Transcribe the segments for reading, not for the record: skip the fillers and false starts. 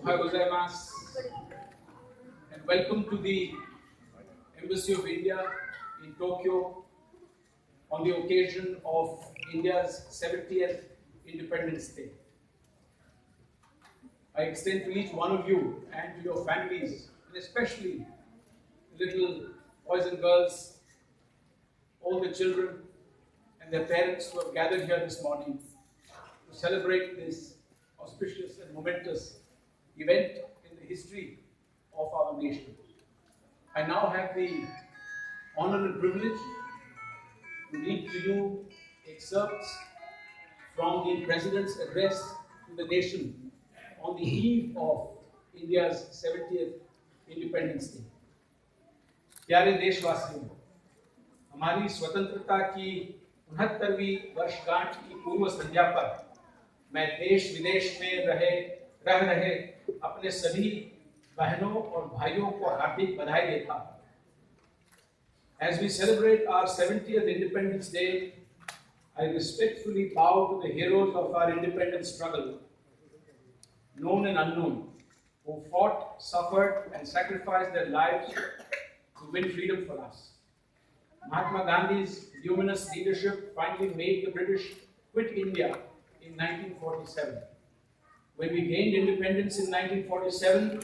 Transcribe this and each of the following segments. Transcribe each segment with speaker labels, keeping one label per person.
Speaker 1: Ohayou gozaimasu, and welcome to the Embassy of India in Tokyo on the occasion of India's 70th Independence Day. I extend to each one of you and to your families, and especially the little boys and girls, all the children and their parents who have gathered here this morning to celebrate this auspicious and momentous event in the history of our nation. I now have the honor and privilege to read to you excerpts from the President's address to the nation on the eve of India's 70th Independence Day. प्यारे देशवासियों, हमारी स्वतंत्रता की 69वीं वर्षगांठ की पूर्व संध्या पर मैं देश विदेश में रह रहे अपने सभी बहनों और भाइयों को हार्दिक बधाई देता हूं। As we celebrate our 70th Independence Day, I respectfully bow to the heroes of our independence struggle, known and unknown, who fought, suffered, and sacrificed their lives to win freedom for us. Mahatma Gandhi's luminous leadership finally made the British quit India in 1947. When we gained independence in 1947,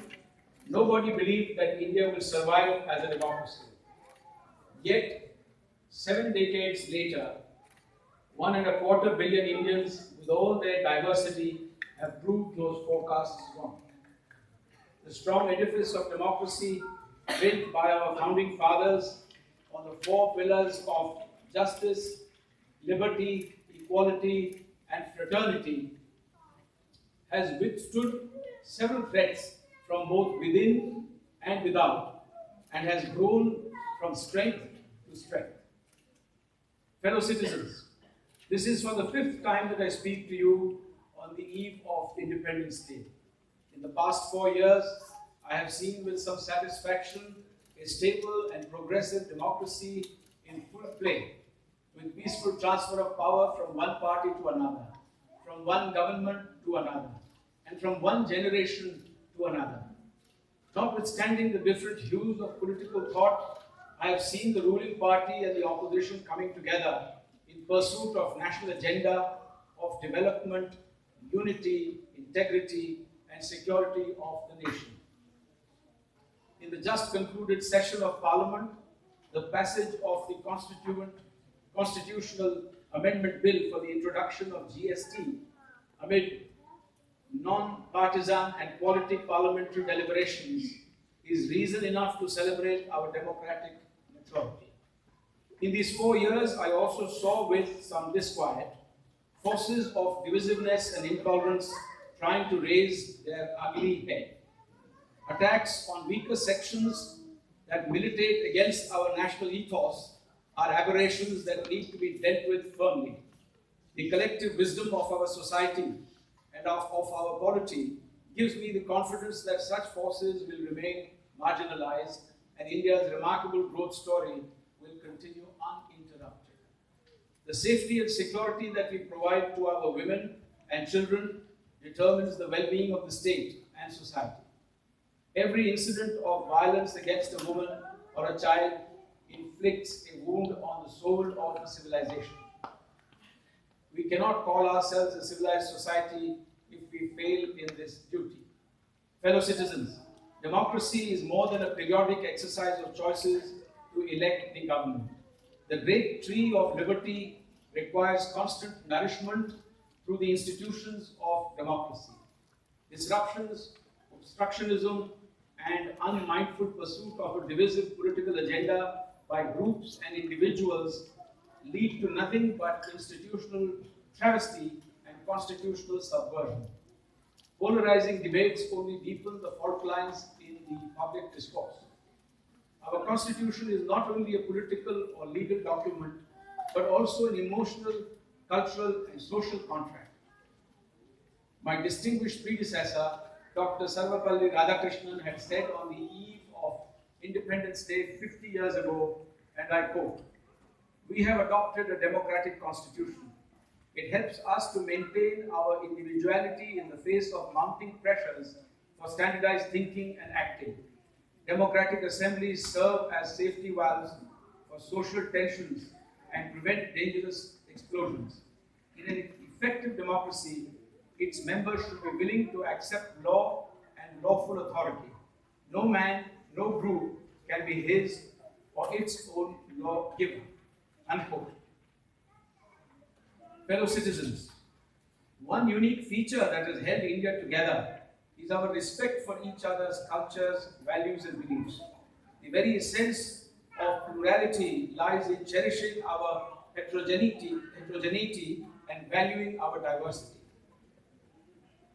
Speaker 1: nobody believed that India will survive as a democracy. Yet, 7 decades later, 1.25 billion Indians, with all their diversity, have proved those forecasts wrong. The strong edifice of democracy built by our founding fathers on the 4 pillars of justice, liberty, equality, and fraternity has withstood several threats from both within and without, and has grown from strength to strength. Fellow citizens, this is for the 5th time that I speak to you on the eve of Independence Day. In the past 4 years, I have seen with some satisfaction a stable and progressive democracy in full play, with peaceful transfer of power from one party to another, from one government to another, and from one generation to another. Notwithstanding the different hues of political thought, I have seen the ruling party and the opposition coming together in pursuit of national agenda of development, unity, integrity, and security of the nation. In the just concluded session of Parliament, the passage of the Constitutional Amendment Bill for the introduction of GST amid non-partisan and quality parliamentary deliberations is reason enough to celebrate our democratic maturity. In these 4 years, I also saw with some disquiet forces of divisiveness and intolerance trying to raise their ugly head. Attacks on weaker sections that militate against our national ethos are aberrations that need to be dealt with firmly. The collective wisdom of our society and of our polity gives me the confidence that such forces will remain marginalized and India's remarkable growth story will continue uninterrupted. The safety and security that we provide to our women and children determines the well-being of the state and society. Every incident of violence against a woman or a child inflicts a wound on the soul of the civilization. We cannot call ourselves a civilized society if we fail in this duty. Fellow citizens, democracy is more than a periodic exercise of choices to elect the government. The great tree of liberty requires constant nourishment through the institutions of democracy. Disruptions, obstructionism, and unmindful pursuit of a divisive political agenda by groups and individuals lead to nothing but institutional travesty and constitutional subversion. Polarizing debates only deepen the fault lines in the public discourse. Our Constitution is not only a political or legal document, but also an emotional, cultural, and social contract. My distinguished predecessor, Dr. Sarvepalli Radhakrishnan, had said on the eve of Independence Day 50 years ago, and I quote, "We have adopted a democratic constitution. It helps us to maintain our individuality in the face of mounting pressures for standardized thinking and acting. Democratic assemblies serve as safety valves for social tensions and prevent dangerous explosions. In an effective democracy, its members should be willing to accept law and lawful authority. No man, no group can be his or its own lawgiver. Unquote. Fellow citizens, one unique feature that has held India together is our respect for each other's cultures, values, and beliefs. The very essence of plurality lies in cherishing our heterogeneity and valuing our diversity.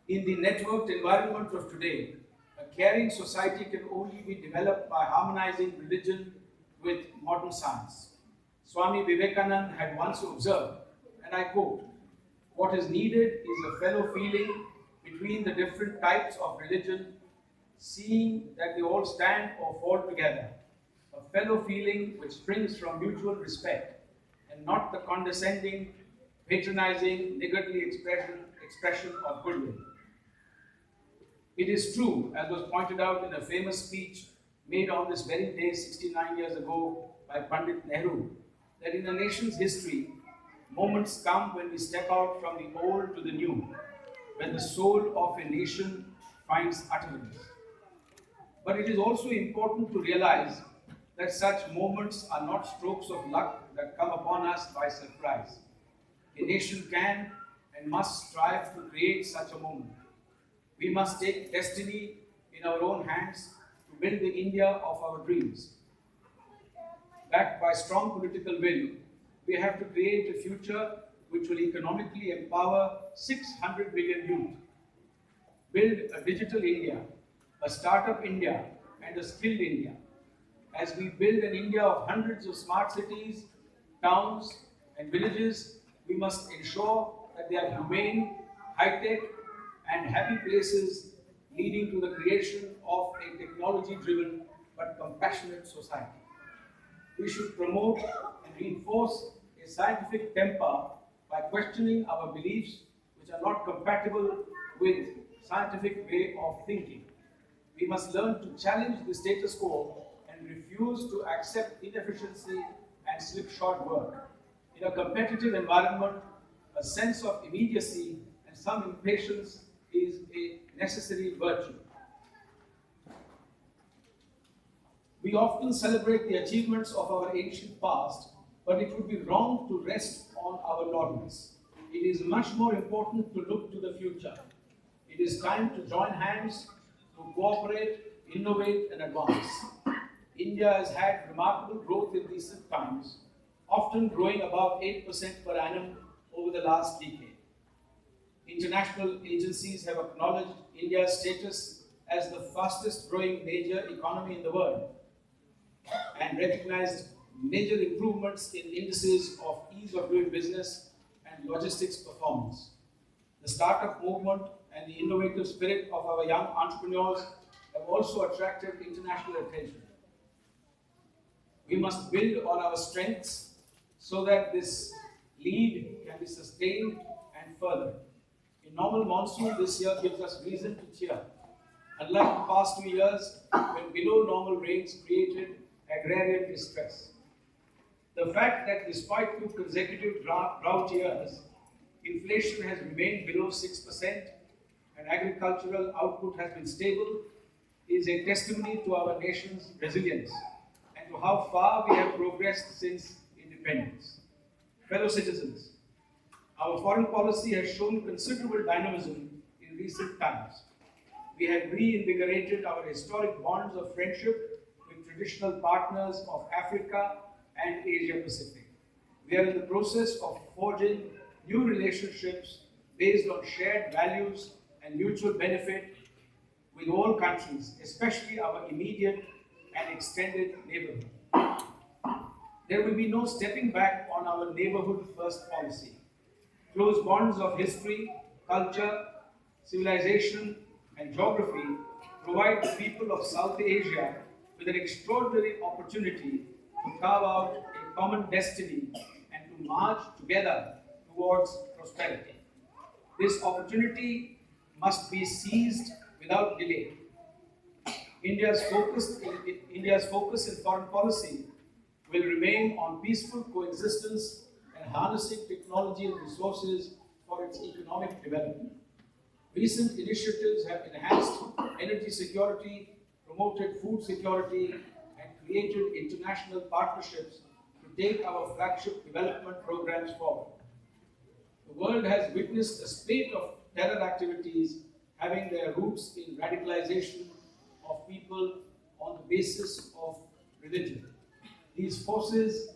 Speaker 1: In the networked environment of today, a caring society can only be developed by harmonizing religion with modern science. Swami Vivekananda had once observed, and I quote, "What is needed is a fellow feeling between the different types of religion, seeing that they all stand or fall together. A fellow feeling which springs from mutual respect and not the condescending, patronizing, niggardly expression of goodwill." It is true, as was pointed out in a famous speech made on this very day 69 years ago by Pandit Nehru, that in a nation's history, moments come when we step out from the old to the new, when the soul of a nation finds utterance. But it is also important to realize that such moments are not strokes of luck that come upon us by surprise. A nation can and must strive to create such a moment. We must take destiny in our own hands to build the India of our dreams. Backed by strong political will, we have to create a future which will economically empower 600 million youth, build a digital India, a startup India, and a skilled India. As we build an India of hundreds of smart cities, towns, and villages, we must ensure that they are humane, high-tech, and happy places, leading to the creation of a technology-driven but compassionate society. We should promote and reinforce a scientific temper by questioning our beliefs which are not compatible with scientific way of thinking. We must learn to challenge the status quo and refuse to accept inefficiency and slipshod work. In a competitive environment, a sense of immediacy and some impatience is a necessary virtue. We often celebrate the achievements of our ancient past, but it would be wrong to rest on our laurels. It is much more important to look to the future. It is time to join hands, to cooperate, innovate, and advance. India has had remarkable growth in recent times, often growing above 8% per annum over the last decade. International agencies have acknowledged India's status as the fastest growing major economy in the world and recognized major improvements in indices of ease of doing business and logistics performance. The startup movement and the innovative spirit of our young entrepreneurs have also attracted international attention. We must build on our strengths so that this lead can be sustained and furthered. A normal monsoon this year gives us reason to cheer. Unlike the past 2 years, when below normal rains created agrarian distress. The fact that despite 2 consecutive drought years, inflation has remained below 6% and agricultural output has been stable is a testimony to our nation's resilience and to how far we have progressed since independence. Fellow citizens, our foreign policy has shown considerable dynamism in recent times. We have reinvigorated our historic bonds of friendship with traditional partners of Africa and Asia Pacific. We are in the process of forging new relationships based on shared values and mutual benefit with all countries, especially our immediate and extended neighborhood. There will be no stepping back on our neighborhood first policy. Close bonds of history, culture, civilization, and geography provide the people of South Asia with an extraordinary opportunity to carve out a common destiny and to march together towards prosperity. This opportunity must be seized without delay. India's focus in foreign policy will remain on peaceful coexistence and harnessing technology and resources for its economic development. Recent initiatives have enhanced energy security, promoted food security, and created international partnerships to take our flagship development programs forward. The world has witnessed a spate of terror activities having their roots in radicalization of people on the basis of religion. These forces,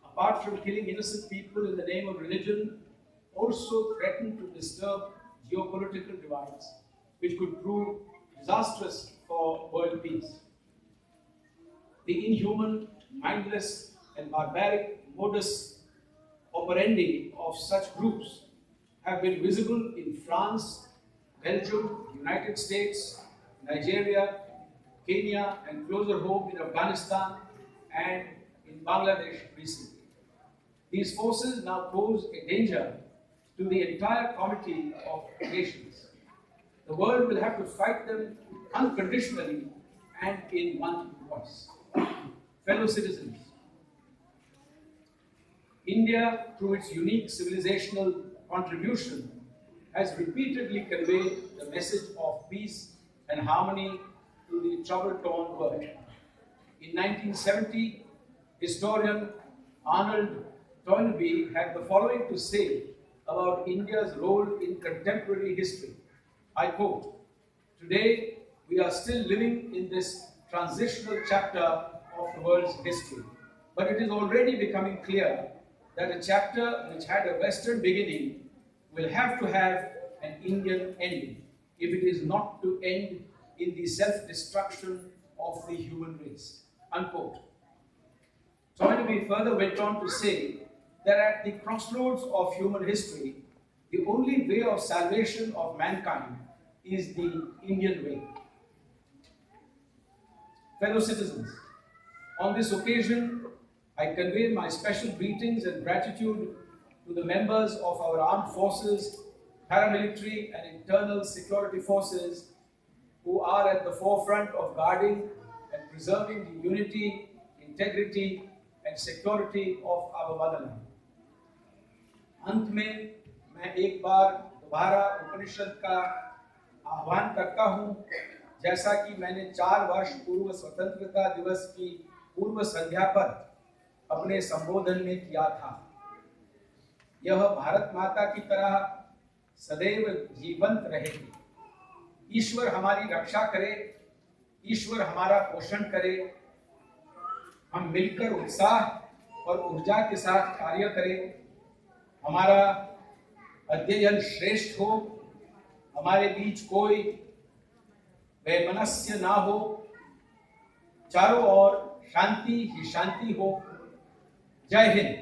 Speaker 1: apart from killing innocent people in the name of religion, also threaten to disturb geopolitical divides, which could prove disastrous for world peace. The inhuman, mindless, and barbaric modus operandi of such groups have been visible in France, Belgium, United States, Nigeria, Kenya, and closer home in Afghanistan and in Bangladesh recently. These forces now pose a danger to the entire comity of nations. The world will have to fight them unconditionally and in one voice. Fellow citizens, India, through its unique civilizational contribution, has repeatedly conveyed the message of peace and harmony to the trouble-torn world. In 1970, historian Arnold Toynbee had the following to say about India's role in contemporary history. I quote, "Today, we are still living in this transitional chapter of the world's history, but it is already becoming clear that a chapter which had a Western beginning will have to have an Indian ending if it is not to end in the self-destruction of the human race." Unquote. Toynbee further went on to say that at the crossroads of human history, the only way of salvation of mankind is the Indian way. Fellow citizens, on this occasion, I convey my special greetings and gratitude to the members of our armed forces, paramilitary and internal security forces who are at the forefront of guarding and preserving the unity, integrity and security of our motherland. अंत में मैं एक बार दोबारा उपनिषद का आह्वान करता हूँ, जैसा कि मैंने 4 वर्ष पूर्व स्वतंत्रता दिवस की पूर्व संध्या पर अपने संबोधन में किया था। यह भारत माता की तरह सदैव जीवंत रहेगी। ईश्वर हमारी रक्षा करे, ईश्वर हमारा पोषण करे। हम मिलकर उत्साह और ऊर्जा के साथ कार्य करें। हमारा अध्ययन श्रेष्ठ हो, हमारे बीच कोई वैमनस्य ना हो, चारों ओर शांति ही शांति हो। जय हिंद।